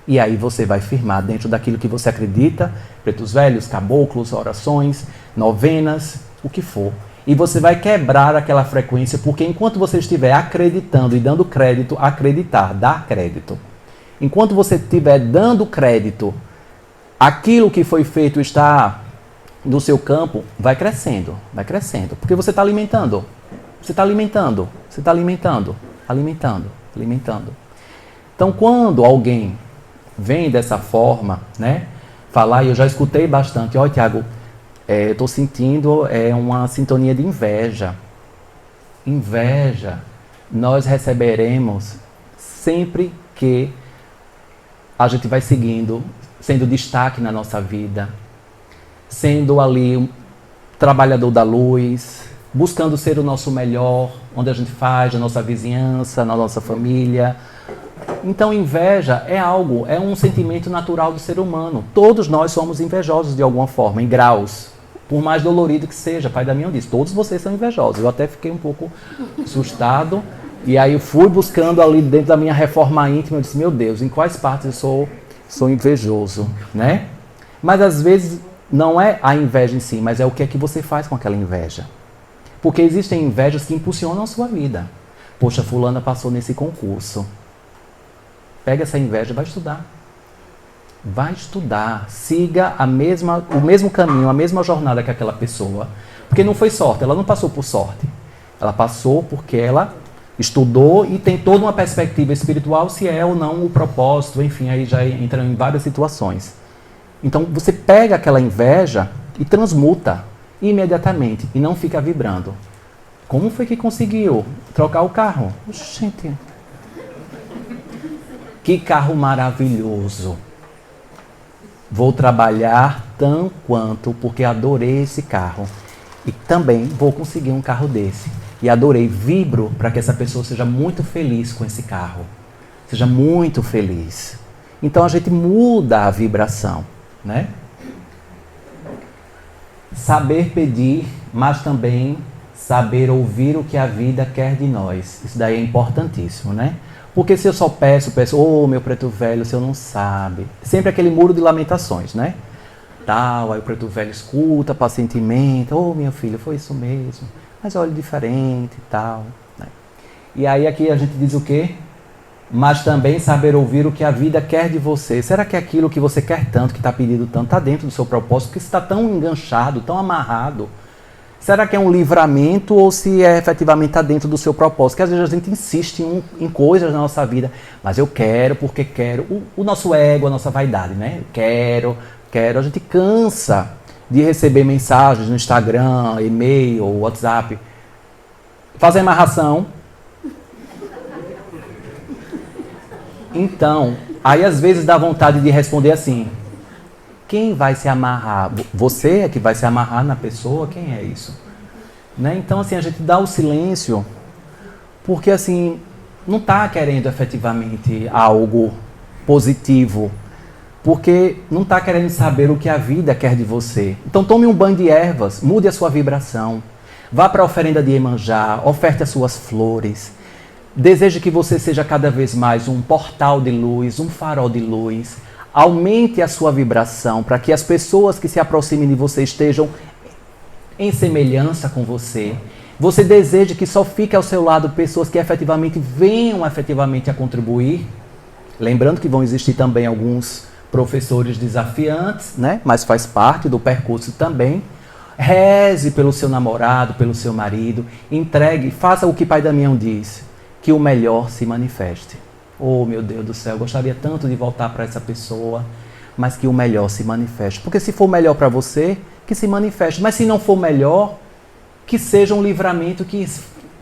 E aí você vai firmar dentro daquilo que você acredita, pretos velhos, caboclos, orações, novenas, o que for. E você vai quebrar aquela frequência, porque enquanto você estiver acreditando e dando crédito, acreditar, dar crédito. Enquanto você estiver dando crédito, aquilo que foi feito está no seu campo, vai crescendo, porque você está alimentando. Você está alimentando, você está alimentando, alimentando. Então, quando alguém vem dessa forma, né, falar, e eu já escutei bastante, ó, Tiago, eu estou sentindo uma sintonia de inveja. Inveja nós receberemos sempre que a gente vai seguindo, sendo destaque na nossa vida, sendo ali um trabalhador da luz, buscando ser o nosso melhor, onde a gente faz, na nossa vizinhança, na nossa família. Então, inveja é um sentimento natural do ser humano. Todos nós somos invejosos de alguma forma, em graus. Por mais dolorido que seja, Pai Damião disse, todos vocês são invejosos. Eu até fiquei um pouco assustado. E aí eu fui buscando ali dentro da minha reforma íntima, eu disse, meu Deus, em quais partes eu sou invejoso, né? Mas às vezes não é a inveja em si, mas é o que é que você faz com aquela inveja. Porque existem invejas que impulsionam a sua vida. Poxa, fulana passou nesse concurso. Pega essa inveja e vai estudar. Vai estudar. Siga o mesmo caminho, a mesma jornada que aquela pessoa. Porque não foi sorte, ela não passou por sorte. Ela passou porque ela estudou e tem toda uma perspectiva espiritual se é ou não o propósito, enfim, aí já entra em várias situações. Então você pega aquela inveja e transmuta imediatamente e não fica vibrando. Como foi que conseguiu trocar o carro? Gente, que carro maravilhoso. Vou trabalhar tão quanto, porque adorei esse carro. E também vou conseguir um carro desse. E adorei, vibro para que essa pessoa seja muito feliz com esse carro. Seja muito feliz. Então a gente muda a vibração, né? Saber pedir, mas também saber ouvir o que a vida quer de nós. Isso daí é importantíssimo, né? Porque se eu só peço, meu preto velho, o senhor não sabe. Sempre aquele muro de lamentações, né? Tal, aí o preto velho escuta pacientemente, minha filha, foi isso mesmo. Mas olha diferente e tal. Né? E aí aqui a gente diz o quê? Mas também saber ouvir o que a vida quer de você. Será que aquilo que você quer tanto, que está pedindo tanto, está dentro do seu propósito? Porque você está tão enganchado, tão amarrado. Será que é um livramento ou se efetivamente está dentro do seu propósito? Porque às vezes a gente insiste em coisas na nossa vida, mas eu quero porque quero. O nosso ego, a nossa vaidade, né? Quero. A gente cansa de receber mensagens no Instagram, e-mail, WhatsApp. Fazer amarração. Então, aí às vezes dá vontade de responder assim. Quem vai se amarrar? Você é que vai se amarrar na pessoa? Quem é isso? né? Então, assim, a gente dá o silêncio porque, assim, não está querendo efetivamente algo positivo, porque não está querendo saber o que a vida quer de você. Então tome um banho de ervas, mude a sua vibração, vá para a oferenda de Iemanjá, oferte as suas flores, deseje que você seja cada vez mais um portal de luz, um farol de luz, aumente a sua vibração para que as pessoas que se aproximem de você estejam em semelhança com você. Você deseja que só fique ao seu lado pessoas que efetivamente venham efetivamente a contribuir. Lembrando que vão existir também alguns professores desafiantes, né? Mas faz parte do percurso também. Reze pelo seu namorado, pelo seu marido. Entregue, faça o que Pai Damião diz, que o melhor se manifeste. Oh, meu Deus do céu, eu gostaria tanto de voltar para essa pessoa, mas que o melhor se manifeste. Porque se for melhor para você, que se manifeste. Mas se não for melhor, que seja um livramento que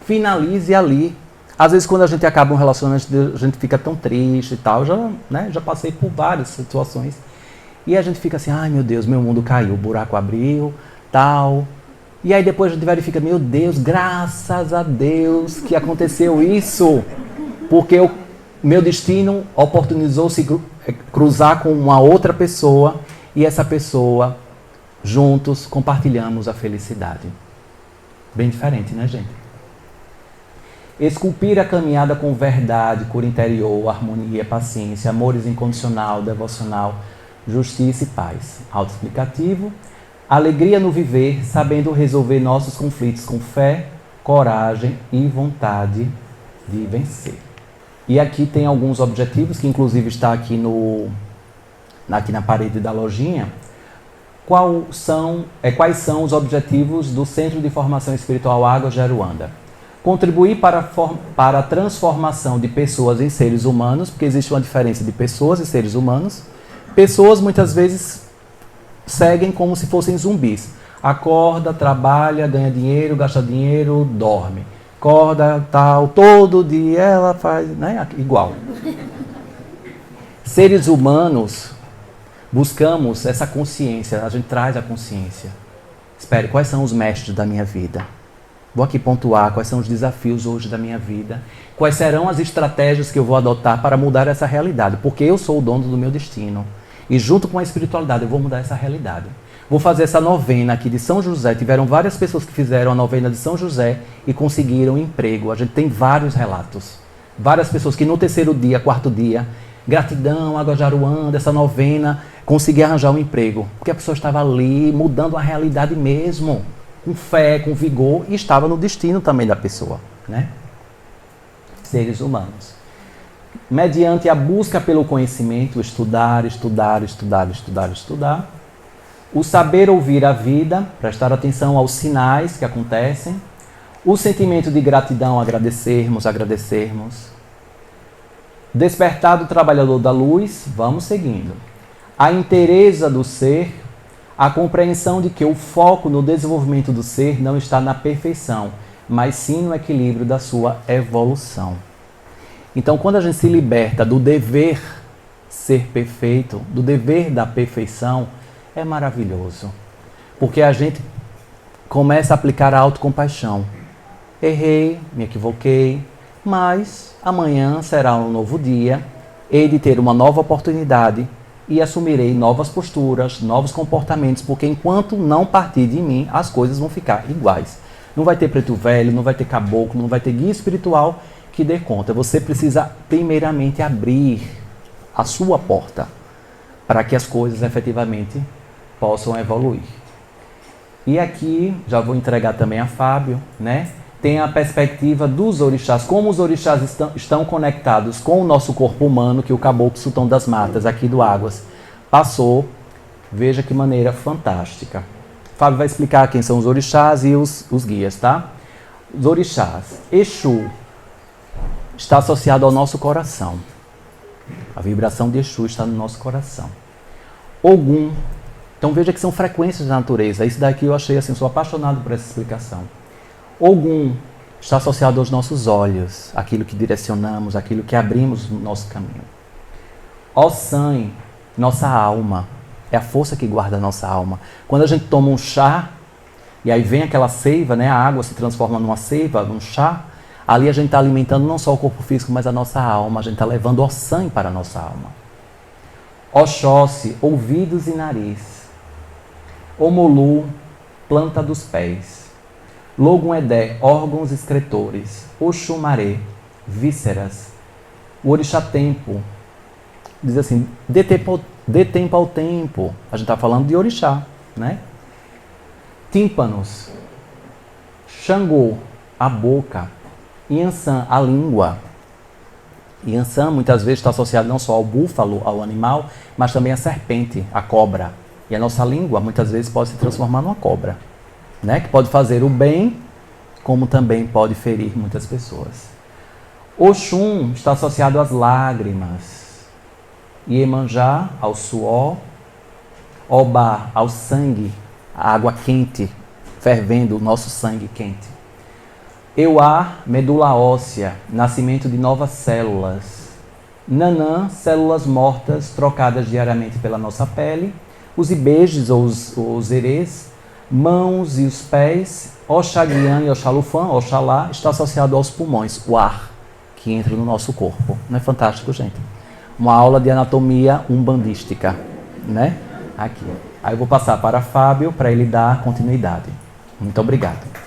finalize ali. Às vezes, quando a gente acaba um relacionamento, a gente fica tão triste e tal. Já passei por várias situações. E a gente fica assim, ai meu Deus, meu mundo caiu, o buraco abriu, tal. E aí depois a gente verifica, meu Deus, graças a Deus que aconteceu isso. Porque o meu destino oportunizou se cruzar com uma outra pessoa e essa pessoa, juntos, compartilhamos a felicidade. Bem diferente, né, gente? Esculpir a caminhada com verdade, cura interior, harmonia, paciência, amores incondicional, devocional, justiça e paz. Autoexplicativo. Alegria no viver, sabendo resolver nossos conflitos com fé, coragem e vontade de vencer. E aqui tem alguns objetivos, que inclusive está aqui, aqui na parede da lojinha. Quais são os objetivos do Centro de Formação Espiritual Águas de Aruanda? Contribuir para a transformação de pessoas em seres humanos, porque existe uma diferença de pessoas e seres humanos. Pessoas muitas vezes seguem como se fossem zumbis. Acorda, trabalha, ganha dinheiro, gasta dinheiro, dorme. Acorda, tal, todo dia ela faz, né, igual. Seres humanos, buscamos essa consciência, a gente traz a consciência. Espere, quais são os mestres da minha vida? Vou aqui pontuar quais são os desafios hoje da minha vida. Quais serão as estratégias que eu vou adotar para mudar essa realidade? Porque eu sou o dono do meu destino. E junto com a espiritualidade eu vou mudar essa realidade. Vou fazer essa novena aqui de São José. Tiveram várias pessoas que fizeram a novena de São José e conseguiram emprego. A gente tem vários relatos. Várias pessoas que no terceiro dia, quarto dia, gratidão, Água de Aruanda, essa novena, consegui arranjar um emprego. Porque a pessoa estava ali mudando a realidade mesmo. Com fé, com vigor, e estava no destino também da pessoa, né? Seres humanos. Mediante a busca pelo conhecimento, estudar, o saber ouvir a vida, prestar atenção aos sinais que acontecem, o sentimento de gratidão, agradecermos, despertar do trabalhador da luz, vamos seguindo, a inteireza do ser, a compreensão de que o foco no desenvolvimento do ser não está na perfeição, mas sim no equilíbrio da sua evolução. Então, quando a gente se liberta do dever ser perfeito, do dever da perfeição, é maravilhoso. Porque a gente começa a aplicar a autocompaixão. Errei, me equivoquei, mas amanhã será um novo dia, hei de ter uma nova oportunidade e assumirei novas posturas, novos comportamentos, porque enquanto não partir de mim, as coisas vão ficar iguais. Não vai ter preto velho, não vai ter caboclo, não vai ter guia espiritual que dê conta. Você precisa primeiramente abrir a sua porta para que as coisas efetivamente possam evoluir. E aqui, já vou entregar também a Fábio, né? Tem a perspectiva dos orixás, como os orixás estão conectados com o nosso corpo humano, que o caboclo sultão das matas, aqui do Águas, passou. Veja que maneira fantástica. Fábio vai explicar quem são os orixás e os guias, tá? Os orixás. Exu está associado ao nosso coração. A vibração de Exu está no nosso coração. Ogum. Então veja que são frequências da natureza. Isso daqui eu achei assim, sou apaixonado por essa explicação. Ogum está associado aos nossos olhos, aquilo que direcionamos, aquilo que abrimos no nosso caminho. Ossan, nossa alma, é a força que guarda a nossa alma. Quando a gente toma um chá, e aí vem aquela seiva, né? A água se transforma numa seiva, num chá. Ali a gente está alimentando não só o corpo físico, mas a nossa alma. A gente está levando o sangue para a nossa alma. Oxóssi, ouvidos e nariz. Omolu, planta dos pés. Logum-edé, órgãos excretores. Oxumaré, vísceras. O orixá-tempo, diz assim, dê tempo ao tempo. A gente está falando de orixá, né? Tímpanos. Xangô, a boca. Iansã, a língua. Iansã muitas vezes está associado não só ao búfalo, ao animal, mas também à serpente, à cobra. E a nossa língua muitas vezes pode se transformar numa cobra, né? Que pode fazer o bem, como também pode ferir muitas pessoas. Oxum está associado às lágrimas. Iemanjá, ao suor. Obá, ao sangue, a água quente, fervendo, o nosso sangue quente. Euá, medula óssea, nascimento de novas células. Nanã, células mortas trocadas diariamente pela nossa pele. Os ibejes ou os erês, mãos e os pés. Oxaguian e Oxalufã, Oxalá, está associado aos pulmões, o ar que entra no nosso corpo. Não é fantástico, gente? Uma aula de anatomia umbandística, né? Aqui. Aí eu vou passar para Fábio para ele dar continuidade. Muito obrigado.